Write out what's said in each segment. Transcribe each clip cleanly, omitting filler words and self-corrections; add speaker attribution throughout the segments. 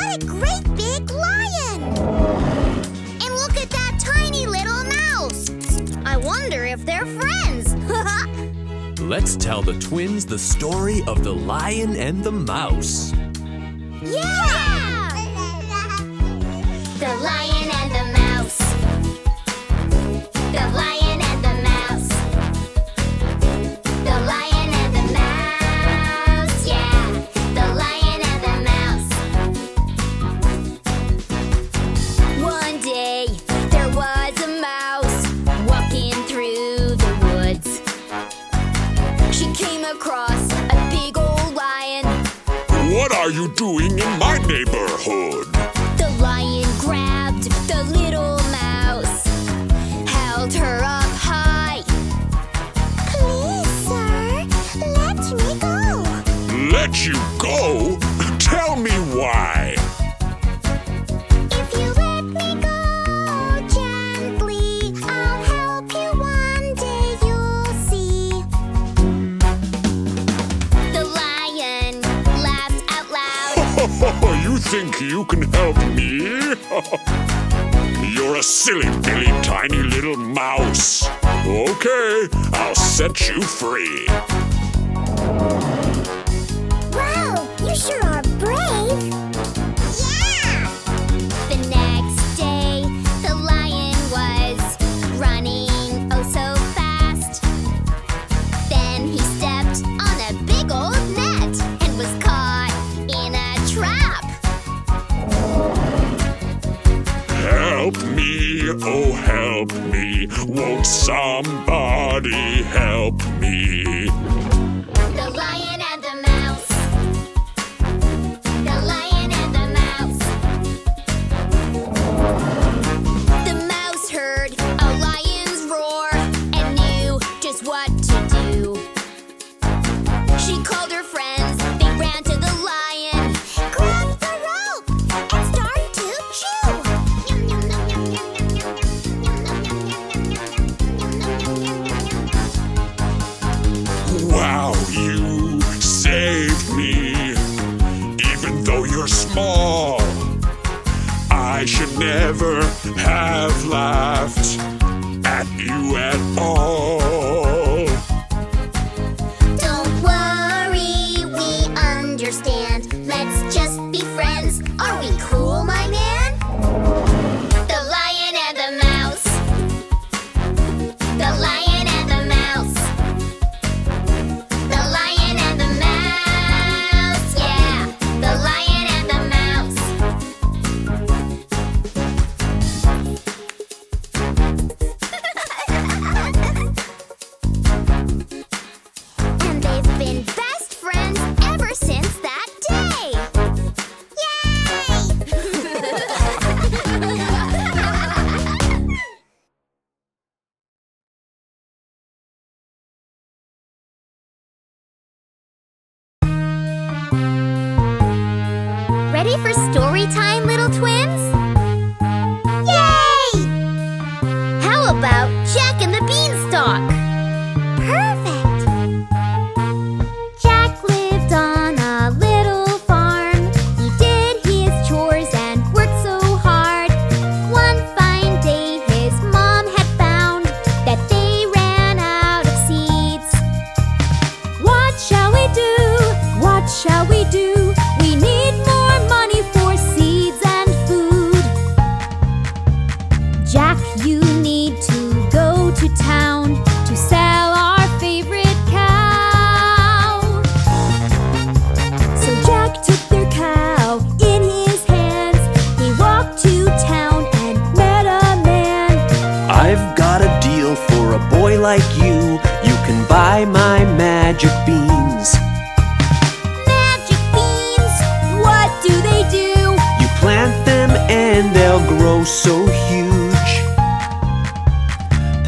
Speaker 1: What a great big lion! And look at that tiny little mouse! I wonder if they're friends!
Speaker 2: Let's tell the twins the story of the lion and the mouse.
Speaker 1: Yeah! The lion and the mouse. The lion and the mouse. The lion and the mouse. Yeah! The lion and the mouse. One day, there was a mouse walking through the woods. She came across a big old lion.
Speaker 3: What are you doing in my neighborhood?
Speaker 1: The lion grabbed the little mouse, held her up high. Please, sir, let me go.
Speaker 3: Let you go? Tell me why.
Speaker 1: If you let me go gently, I'll help you one day, you'll see. The lion laughed out loud.
Speaker 3: You think you can help me? You're a silly, billy, tiny little mouse. Okay, I'll set you free.
Speaker 1: Wow, you sure are brave. Yeah! The next day, the lion was running oh so fast. Then he stepped on a big old net and was caught in a trap.
Speaker 3: Help me, oh help me. Won't somebody help me?
Speaker 1: The lion and the mouse. The lion and the mouse. The mouse heard a lion's roar and knew just what to do. She called her friends, they ran to the lion, grabbed the rope, and started to chew. Yum, yum, yum, yum, yum, yum, yum, yum, yum, yum, yum, yum, yum, yum.
Speaker 3: Wow, you saved me. Even though you're small, I should never have laughed at you at all.
Speaker 1: Don't worry, we understand. Let's just be friends. Are we cool, my man? The lion and the mouse. The lion and the mouse. The lion and the mouse. Yeah, the lion and the mouse. And they've been best friends ever since that day. Yay! Ready for story time, little twins? Yay! How about Jack and the Beanstalk? Perfect! Jack lived on a little farm. He did his chores and worked so hard. One fine day his mom had found that they ran out of seeds. What shall we do? What shall we do? We need more money for seeds and food. Jack, you need to go to town to sell our favorite cow. So Jack took their cow in his hands. He walked to town and met a man.
Speaker 2: I've got a deal for a boy like you. You can buy my magic beans.
Speaker 1: Magic beans, what do they do?
Speaker 2: You plant them and they'll grow so huge.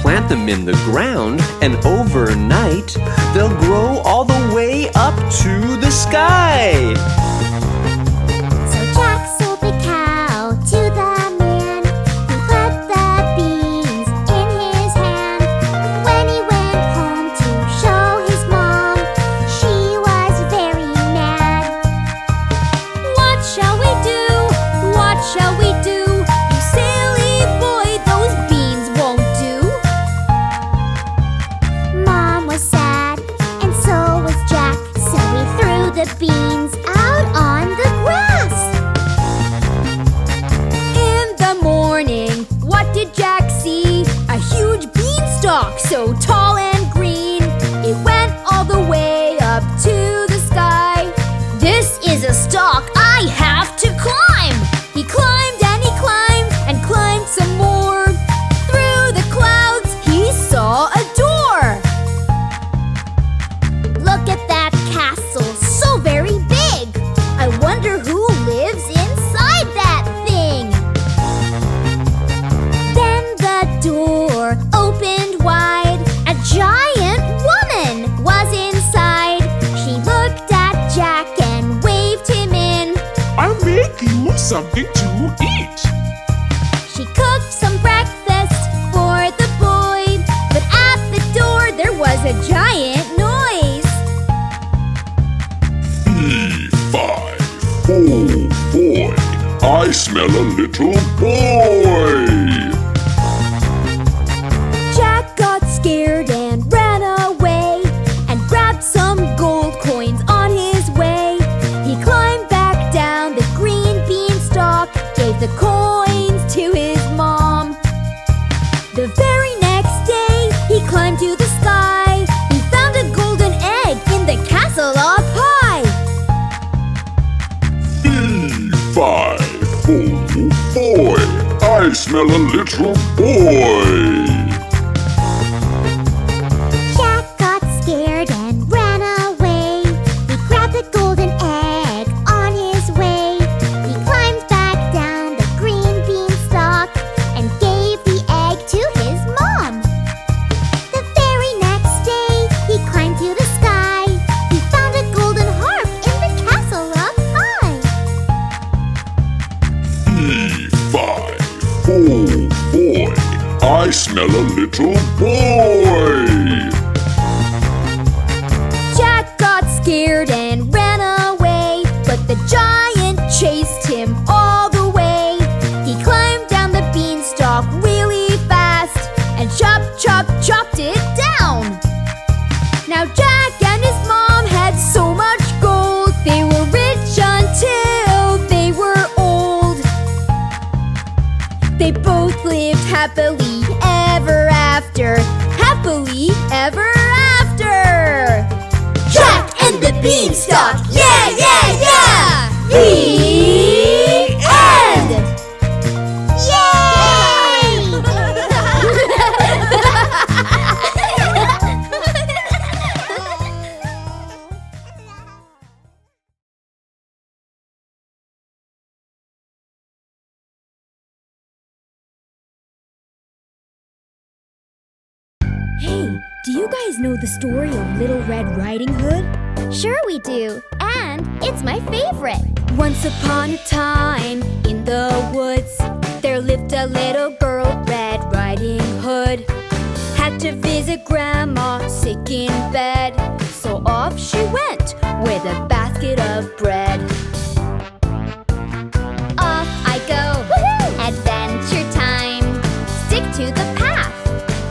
Speaker 2: Plant them in the ground and overnight they'll grow all the way up to the sky.
Speaker 1: So Jack sold the cow to the man who put the beans in his hand. When he went home to show his mom, she was very mad. What shall we do?
Speaker 3: looking for something to eat.
Speaker 1: She cooked some breakfast for the boy, but at the door there was a giant noise.
Speaker 3: B5. Oh boy, I smell a little boy.
Speaker 1: Jack got scared and ran away and grabbed some gold coins on his way. He climbed back down the green beanstalk, gave the coins to his mom. The very next day, he climbed to the sky. He found a golden egg in the castle up high.
Speaker 3: B5. Oh boy, I smell a little boy.
Speaker 1: Jack got scared and ran away. He grabbed the golden egg on his way. He climbed back down the green beanstalk and gave the egg to his mom. The very next day, he climbed to the sky. He found a golden harp in the castle up high.
Speaker 3: B5. Oh boy, I smell a little boy.
Speaker 1: Jack got scared and ran away, but the giant chased him all the way. He climbed down the beanstalk really fast and chopped it down. Now Jack and his mom had so much gold, they were rich until they were old. They both lived happily ever after. Happily ever after. Jack and the Beanstalk! Yeah, yeah, yeah! The end! Hey, do you guys know the story of Little Red Riding Hood? Sure we do, and it's my favorite. Once upon a time, in the woods, there lived a little girl, Red Riding Hood. Had to visit Grandma, sick in bed, so off she went with a basket of bread. Off I go, adventure time. Stick to the path,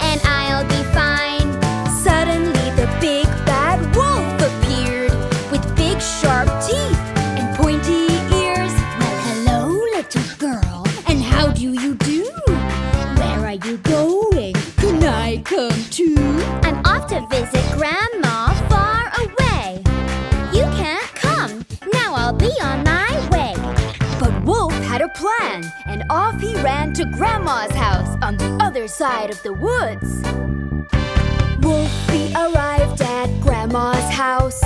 Speaker 1: and I'll be fine. Suddenly the big bad wolf appeared with big sharp teeth and pointy ears. Well, hello, little girl, and how do you do? Where are you going? Can I come too? I'm off to visit Grandma far away. You can't come, now I'll be on my way. But Wolf had a plan, and off he ran to Grandma's house on the other side of the woods. Wolfie arrived at Grandma's house,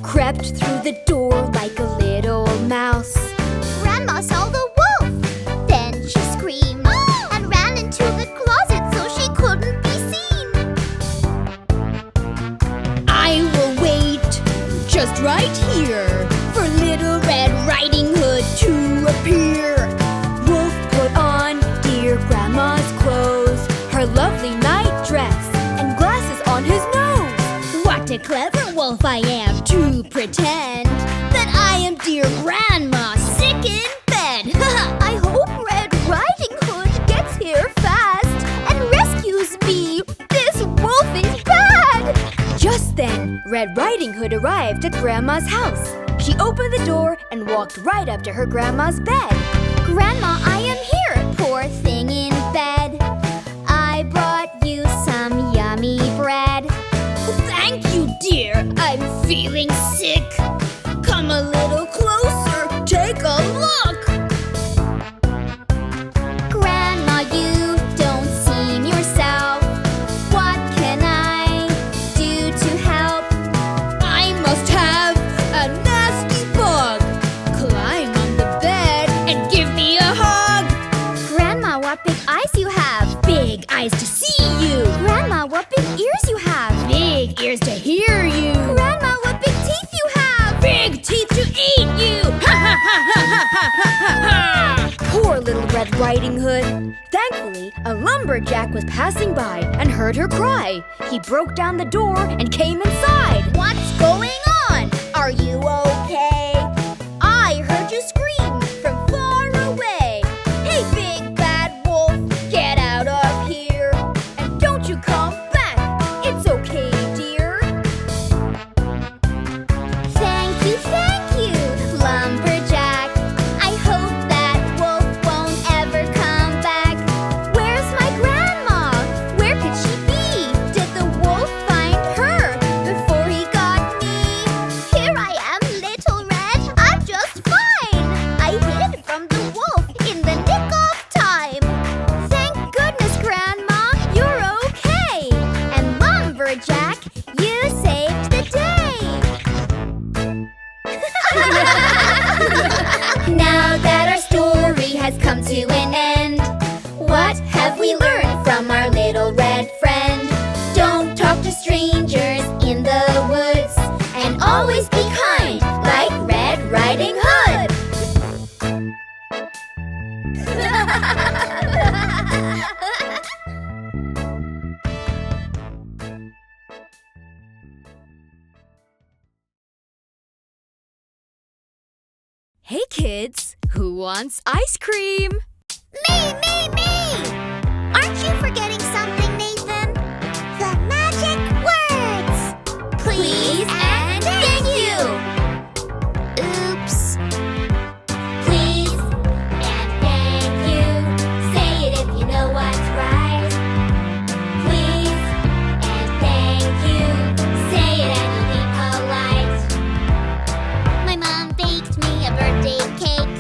Speaker 1: crept through the door like a little mouse. Grandma saw the wolf, then she screamed and ran into the closet so she couldn't be seen. I will wait just right here for Little Red Riding Hood to appear. Wolf put on dear Grandma's clothes, her lovely night dress, and glasses on his nose. What a clever wolf I am to pretend that I am dear Grandma sick in bed. I hope Red Riding Hood gets here fast and rescues me. This wolf is bad. Just then, Red Riding Hood arrived at Grandma's house. She opened the door and walked right up to her Grandma's bed. Grandma, I am here, poor thing in bed. I brought you some yummy bread. Thank you, dear. I'm feeling sick. Come a little closer. Take a look. Grandma, you don't seem yourself. What can I do to help? I must have a nasty bug climb on the bed and give me a hug. Grandma, what big eyes you have. Big eyes to see you. Grandma, what big ears you have. Big ears to hear you. Grandma, what big teeth you have. Big teeth to eat you. Ha ha ha ha ha ha.
Speaker 4: Poor little Red Riding Hood. Thankfully, a lumberjack was passing by and heard her cry. He broke down the door and came inside.
Speaker 1: What's going on? Are you okay? I heard you scream from far away. Hey, big bad wolf, get out of here. And don't you come back. It's okay, dear. Thank you, lumberjack. I hope that wolf won't ever come back. Where's my grandma? Where could she be? Did the wolf find her before he got me? Here I am, little Red. I'm just fine. I hid from the wolf in the nick of time. Thank goodness, Grandma, you're okay. And lumberjack, you saved the day. Now that our story has come to an end, what have we learned from our little red friend? Don't talk to strangers in the woods, and always be kind, like Red Riding Hood.
Speaker 4: Hey kids, who wants ice cream?
Speaker 1: Me! Aren't you forgetting something, Nathan? The magic words! Please and thank you! Oops. Please and thank you. Say it if you know what's right. Please and thank you. Say it and you'll be polite. My mom baked me a birthday cake.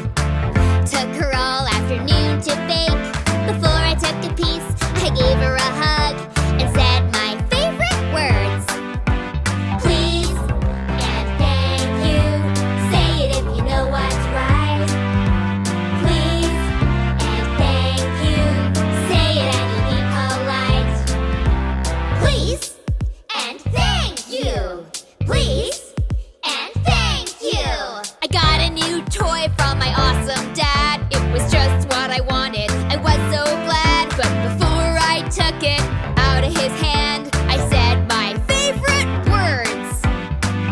Speaker 1: Took her all afternoon to bake. Before I took a piece, I gave her a hug and said my favorite words. Please and thank you. Say it if you know what's right. Please and thank you. Say it and you'll be polite. Please and thank you. Please and thank you. I got a new toy from my awesome dad. It was just what I wanted. I was so glad. But before I took it out of his hand, I said my favorite words.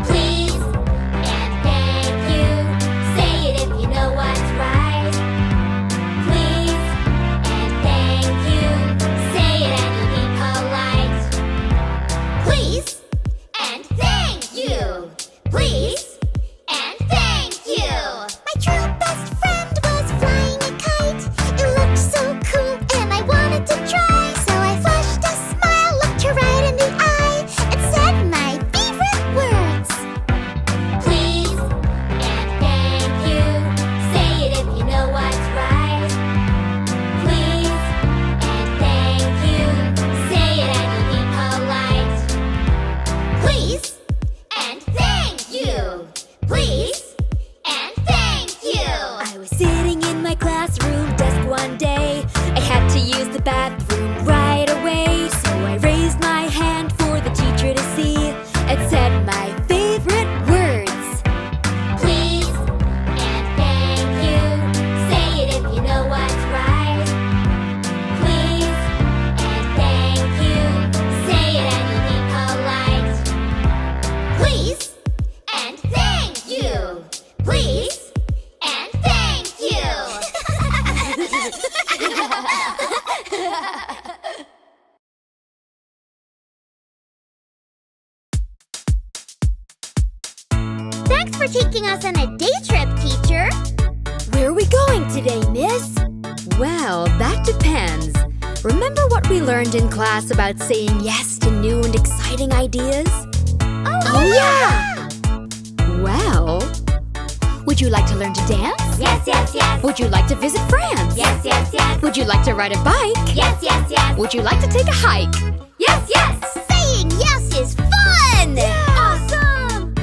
Speaker 1: Please and thank you. Say it if you know what's right. Please and thank you. Say it and you'll be polite. Please and thank you. Please and thank you. My true best friend was flying a kite. It looked so cool and I wanted to try. So I flashed a smile, looked her right in the eye, and said my favorite words. Please and thank you. Say it if you know what's right. Please and thank you. Say it and you'll be polite. Please and thank you. Please and thank you. I was sitting in my classroom desk one day. I had to use the bathroom right away. So I raised my hand for the teacher to see and said my favorite words. Please and thank you. Say it if you know what's right. Please and thank you. Say it and you'll be polite. Please and thank you. Please and thank you. Thanks for taking us on a day trip, teacher.
Speaker 4: Where are we going today, miss? Well, that depends. Remember what we learned in class about saying yes to new and exciting ideas?
Speaker 1: Oh, yeah!
Speaker 4: Well, would you like to learn to dance?
Speaker 1: Yes, yes, yes.
Speaker 4: Would you like to visit France?
Speaker 1: Yes, yes, yes.
Speaker 4: Would you like to ride a bike?
Speaker 1: Yes, yes, yes.
Speaker 4: Would you like to take a hike?
Speaker 1: Yes, yes. Saying yes is fun. Awesome.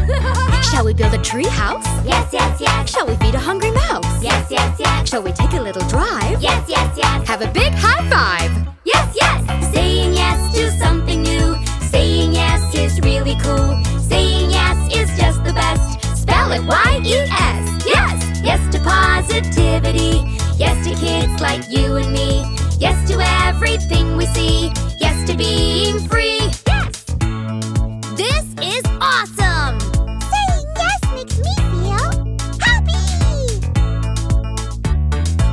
Speaker 4: Shall we build a tree house?
Speaker 1: Yes, yes, yes.
Speaker 4: Shall we feed a hungry mouse?
Speaker 1: Yes, yes, yes.
Speaker 4: Shall we take a little drive?
Speaker 1: Yes, yes, yes.
Speaker 4: Have a big high five!
Speaker 1: Yes, yes. Saying yes to something new. Saying yes is really cool. Saying yes is just the best. Spell it Y-E-S. Yes, yes to positive Yes to kids like you and me. Yes to everything we see. Yes to being free. Yes! This is awesome!
Speaker 5: Saying yes makes me feel happy.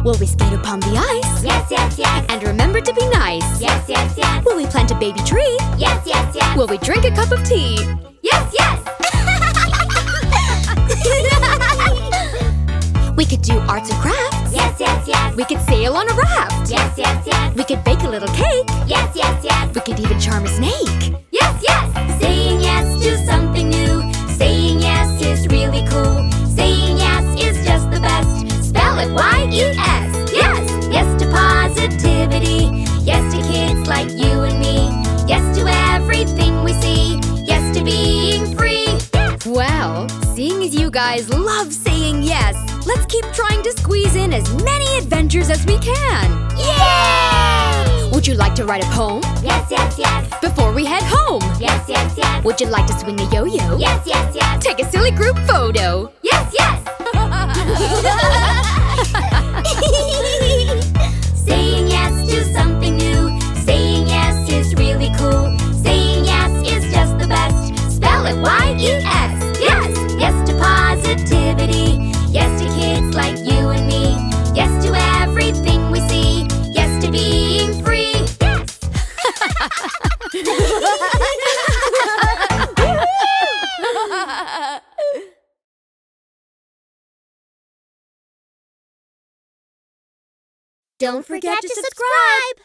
Speaker 4: Will we skate upon the ice?
Speaker 1: Yes, yes, yes.
Speaker 4: And remember to be nice.
Speaker 1: Yes, yes, yes.
Speaker 4: Will we plant a baby tree?
Speaker 1: Yes, yes, yes.
Speaker 4: Will we drink a cup of tea?
Speaker 1: Yes, yes!
Speaker 4: We could do arts and crafts.
Speaker 1: Yes, yes, yes.
Speaker 4: We could sail on a raft.
Speaker 1: Yes, yes, yes.
Speaker 4: We could bake a little cake.
Speaker 1: Yes, yes, yes.
Speaker 4: We could even charm a snake.
Speaker 1: Yes, yes! Saying yes to something new. Saying yes is really cool. Saying yes is just the best. Spell it Y-E-S. Yes! Yes to positivity. Yes to kids like you and me. Yes to everything we see. Yes to being free. Yes!
Speaker 4: Well, seeing as you guys love saying yes, let's keep trying to squeeze in as many adventures as we can.
Speaker 1: Yay!
Speaker 4: Would you like to write a poem
Speaker 1: Yes, yes, yes.
Speaker 4: before we head home?
Speaker 1: Yes, yes, yes.
Speaker 4: Would you like to swing a yo-yo?
Speaker 1: Yes, yes, yes.
Speaker 4: Take a silly group photo.
Speaker 1: Yes, yes! Saying yes to something new. Saying yes is really cool. Saying yes is just the best. Spell it Y-E-S. Yes! Yes to positivity. Yes to kids like you and me. Yes to everything we see. Yes to being free. Yes!
Speaker 5: Don't forget to subscribe.